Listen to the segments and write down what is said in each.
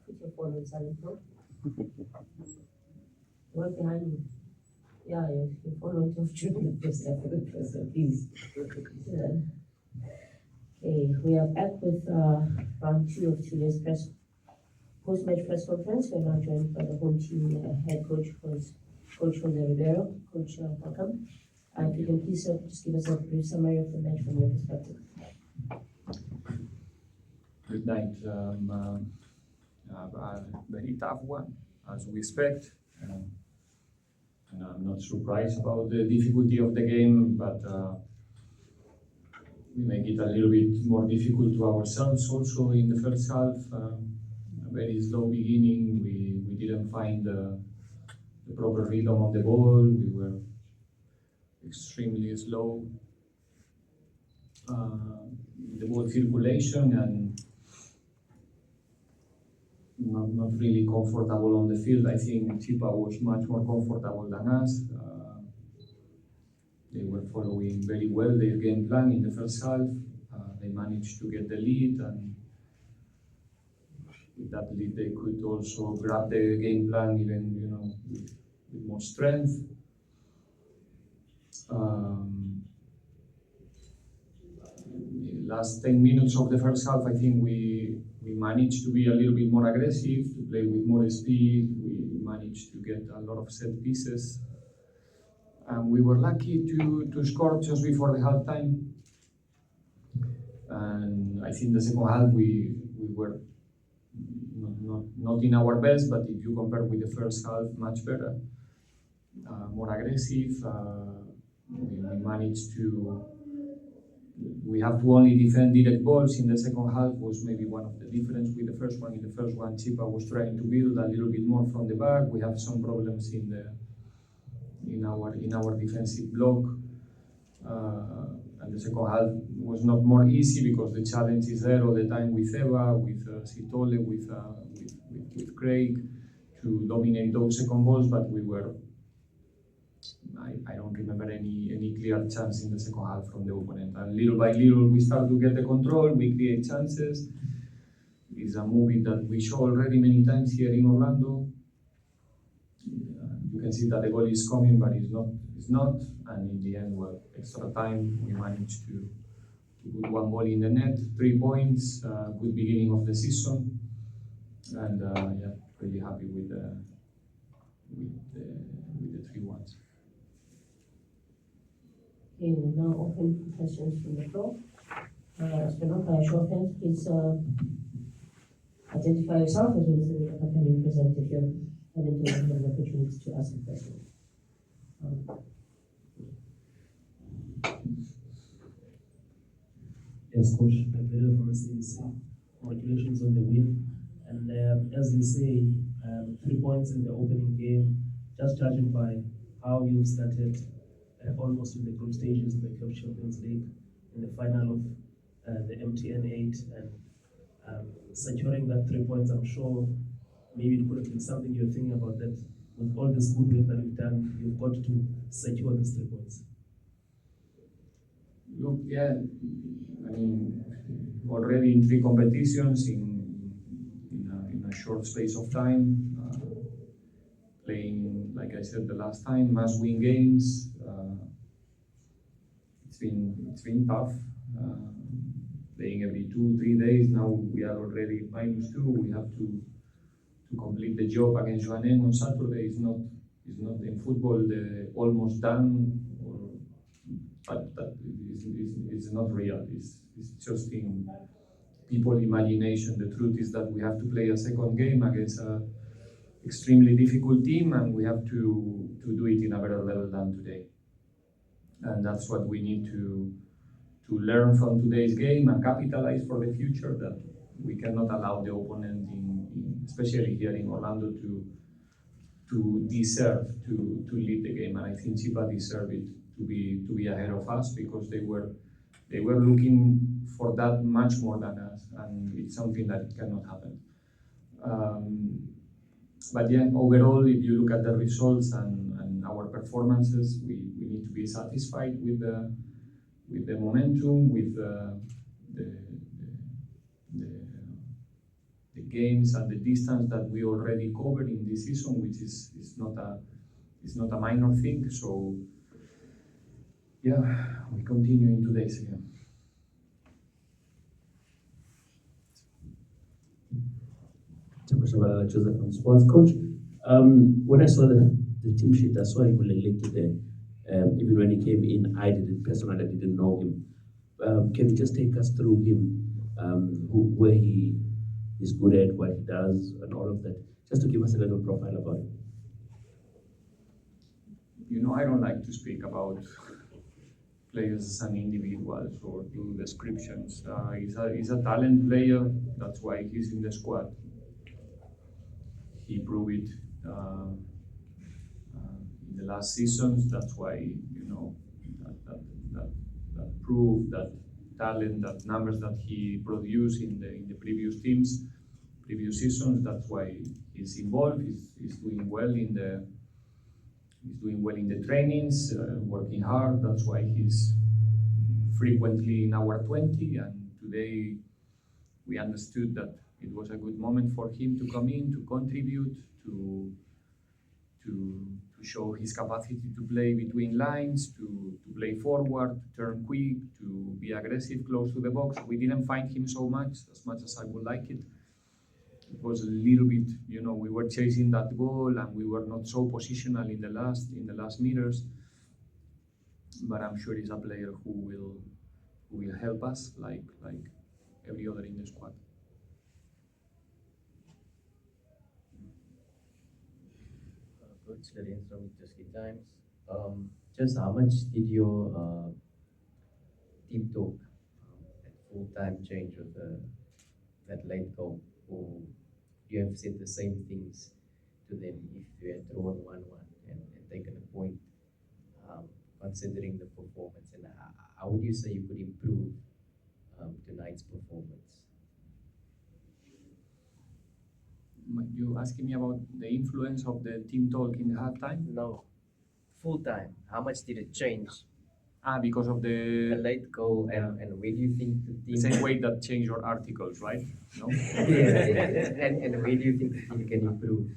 Put your phone on silent mode. Right behind you. Yeah, your phone went off during the first half of the person, please. Yeah. Okay, we are back with round 2 of today's post-match press conference. We're now joined by the home team head coach, Coach José Riveiro. Coach, welcome. If you can please just give us a brief summary of the match from your perspective. Good night. A very tough one, as we expect. And I'm not surprised about the difficulty of the game, but we make it a little bit more difficult to ourselves also in the first half. A very slow beginning. We didn't find the proper rhythm of the ball. We were extremely slow. The ball circulation and not really comfortable on the field. I think Chippa was much more comfortable than us. They were following very well their game plan in the first half. They managed to get the lead, and with that lead they could also grab the game plan even with more strength. Last 10 minutes of the first half, I think we managed to be a little bit more aggressive, to play with more speed. We managed to get a lot of set pieces. And we were lucky to score just before the halftime. And I think the second half we were not in our best, but if you compare with the first half, much better. More aggressive. We managed to. We have to only defend direct balls. In the second half was maybe one of the difference with the first one. In the first one, Chippa was trying to build a little bit more from the back. We have some problems in our defensive block. And the second half was not more easy because the challenge is there all the time with Eva, with Sitole, with Craig to dominate those second balls, but we were. I don't remember any clear chance in the second half from the opponent. And little by little, we start to get the control. We create chances. It's a movie that we show already many times here in Orlando. You can see that the goal is coming, but it's not. And in the end, well, extra time, we managed to put one ball in the net, 3 points. Good beginning of the season, and really happy with the 3-1s. Okay, we'll now open questions from the floor. Speak by a show of hands, please identify yourself as well as the company you represent if you haven't given an opportunity to ask a question. Yes, Coach Riveiro from CDC. Congratulations on the win. And as you say, 3 points in the opening game, just judging by how you started almost in the group stages in the Cup Champions League, in the final of the MTN 8, and securing that 3 points, I'm sure maybe it could have been something you're thinking about, that with all this good work that you've done, you've got to secure these 3 points. Look, yeah, I mean, already in 3 competitions in a short space of time, playing, like I said the last time, must-win games. It's been tough. Playing every 2-3 days. Now we are already -2. We have to complete the job against Joannem on Saturday. It's not in football the almost done, but that is not real. It's just in people's imagination. The truth is that we have to play a second game against a extremely difficult team, and we have to do it in a better level than today. And that's what we need to learn from today's game and capitalize for the future, that we cannot allow the opponent, especially here in Orlando, to deserve to lead the game. And I think Chippa deserved it to be ahead of us, because they were looking for that much more than us, and it's something that cannot happen. But yeah, overall, if you look at the results and our performances, we need to be satisfied with the momentum, with the games and the distance that we already covered in this season, which is not a minor thing. So yeah, we continue in today's game. Joseph from Sports Coach. When I saw the team sheet, I saw him linked there. Even when he came in, I didn't know him. Can you just take us through him, where he is good at, what he does, and all of that, just to give us a little profile about him? You know, I don't like to speak about players as an individual or do descriptions. He's a talent player. That's why he's in the squad. He proved it in the last seasons. That's why, you know, that proof, that talent, that numbers that he produced in the previous teams, previous seasons. That's why he's involved. He's doing well in the trainings, working hard. That's why he's frequently in our 20. And today we understood that it was a good moment for him to come in, to contribute, to show his capacity to play between lines, to play forward, to turn quick, to be aggressive close to the box. We didn't find him so much as I would like it. It was a little bit, you know, we were chasing that goal and we were not so positional in the last meters. But I'm sure he's a player who will help us like every other in the squad. Coach Lorraine from Tuskegee Times. Just how much did your team talk at full-time change of that late goal? Or you have said the same things to them if you had drawn 1-1 and taken a point, considering the performance? And how would you say you could improve tonight's performance? You asking me about the influence of the team talk in halftime? No, full-time. How much did it change? Because of The the late goal, and where do you think the team... same way that change your articles, right? No? Yeah. And where do you think the team can improve?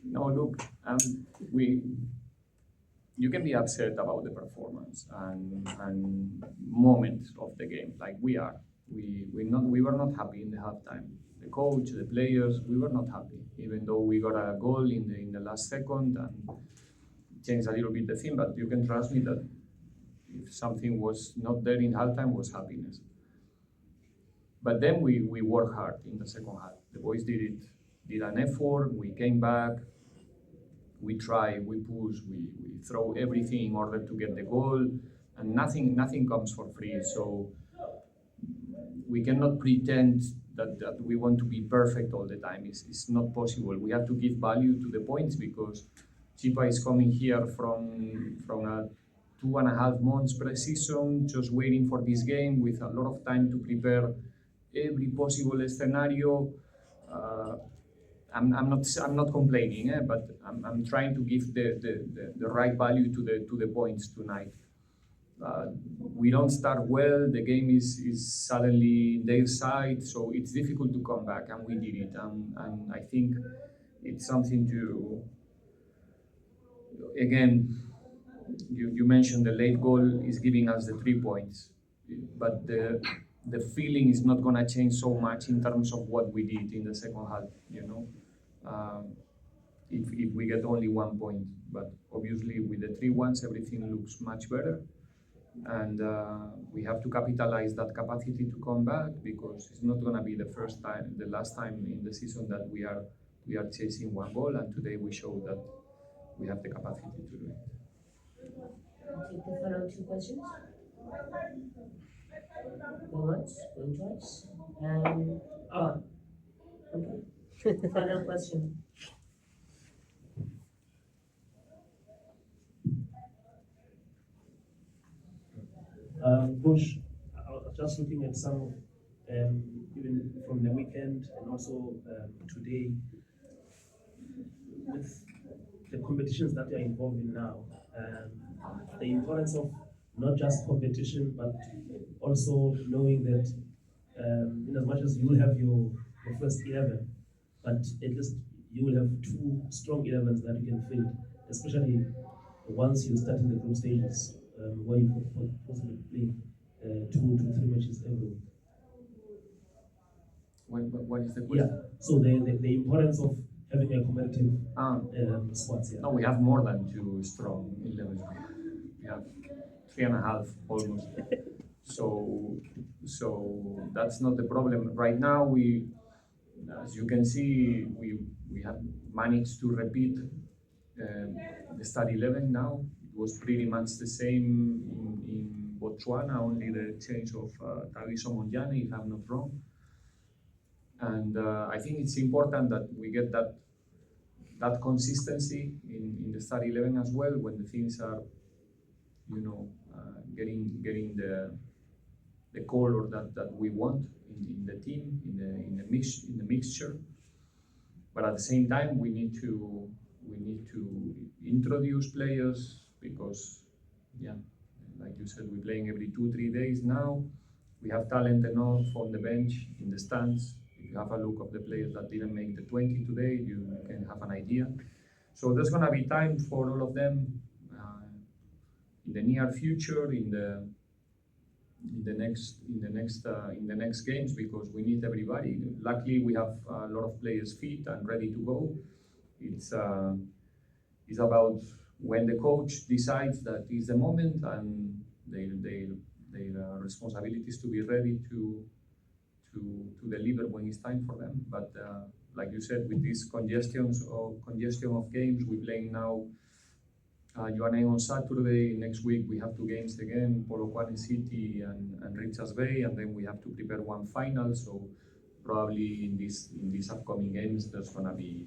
No, look, you can be upset about the performance and moments of the game, like we are. We were not happy in the halftime. The coach, the players, we were not happy, even though we got a goal in the last second and changed a little bit the thing. But you can trust me that if something was not there in halftime, was happiness. But then we worked hard in the second half. The boys did an effort. We came back. We tried. We pushed. We throw everything in order to get the goal. And nothing comes for free. So we cannot pretend that we want to be perfect all the time. It's not possible. We have to give value to the points because Chippa is coming here from a 2.5 months pre-season, just waiting for this game with a lot of time to prepare every possible scenario. I'm not complaining, but I'm trying to give the right value to the points tonight. We don't start well. The game is suddenly their side, so it's difficult to come back, and we did it. And I think it's something to, again, you mentioned the late goal is giving us the 3 points, but the feeling is not gonna change so much in terms of what we did in the second half. You know, if we get only 1 point, but obviously with the 3-1s, everything looks much better. And we have to capitalize that capacity to come back because it's not going to be the last time in the season that we are chasing one goal. And today we show that we have the capacity to do it. I'll take the final 2 questions. Go once, going twice, and okay. Final question. Coach, I was just looking at some, even from the weekend and also today, with the competitions that you're involved in now, the importance of not just competition, but also knowing that in as much as you have your the first 11, but at least you will have two strong 11s that you can field, especially once you start in the group stages, where you could possibly play 2 to 3 matches every week. What is the question? Yeah, so the importance of having a competitive squad. Yeah. No, we have more than two strong 11s. We have 3.5 almost. So that's not the problem. Right now, as you can see, we have managed to repeat the start 11 now. It was pretty much the same in Botswana, only the change of Tagiso Monjane, if I'm not wrong. And I think it's important that we get that consistency in the start 11 as well when the things are, getting the color that we want in the team, in the mixture. But at the same time, we need to introduce players because, like you said, we're playing every 2-3 days now. We have talent enough on the bench, in the stands. If you have a look of the players that didn't make the 20 today, you can have an idea. So there's gonna be time for all of them in the near future, in the next games, because we need everybody. Luckily, we have a lot of players fit and ready to go. It's about when the coach decides that is the moment, and their responsibility is to be ready to deliver when it's time for them. But like you said, with this congestion of games, we're playing now Joaneng on Saturday. Next week we have 2 games again, Polokwane City and Richards Bay, and then we have to prepare one final. So probably in these upcoming games, there's gonna be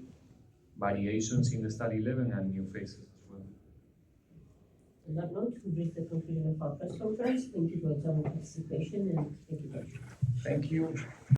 variations in the start 11 and new faces as well. On that note, we reach the conclusion of our press conference. Thank you for your time and participation, and thank you very much. Thank you.